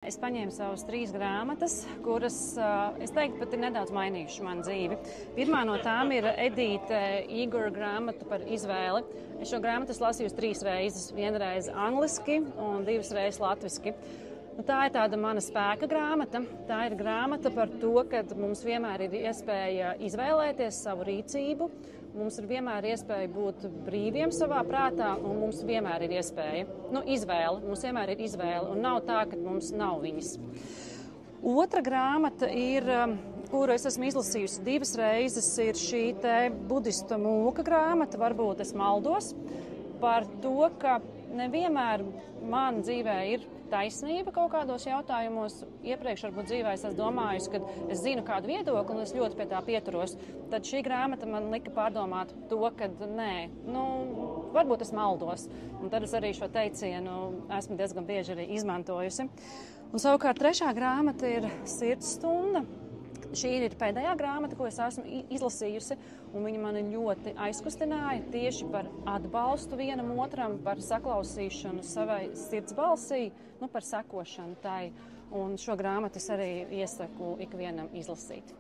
Es paņēmu savas 3 grāmatas, kuras, es teiktu, pat ir nedaudz mainījušas manu dzīvi. Pirmā no tām ir Edīte Igora grāmata par izvēli. Es šo grāmatu lasīju 3 reizes, vienreiz angliski un 2 reizes latviski. Tā ir tāda mana spēka grāmata. Tā ir grāmata par to, ka mums vienmēr ir iespēja izvēlēties savu rīcību. Mums ir vienmēr iespēja būt brīviem savā prātā, un mums vienmēr ir iespēja. Izvēle. Mums vienmēr ir izvēle, un nav tā, ka mums nav viņas. Otra grāmata ir, kuru es esmu izlasījusi 2 reizes, ir šī te budistu mūka grāmata, varbūt es maldos, par to, ka nevienmēr man dzīvē ir taisnība kaut kādos jautājumos. Iepriekš varbūt dzīvē es domājusi, ka es zinu kādu viedokli un es ļoti pie tā pieturos. Tad šī grāmata man lika pārdomāt to, ka nē, varbūt es maldos. Un tad es arī šo teicienu esmu diezgan bieži arī izmantojusi. Un savukārt 3. grāmata ir Sirds stunda. Šī ir pēdējā grāmata, ko es esmu izlasījusi, un viņa mani ļoti aizkustināja tieši par atbalstu vienam otram, par saklausīšanu savai sirds balsī, par sekošanu tai. Un šo grāmatu es arī iesaku ikvienam izlasīt.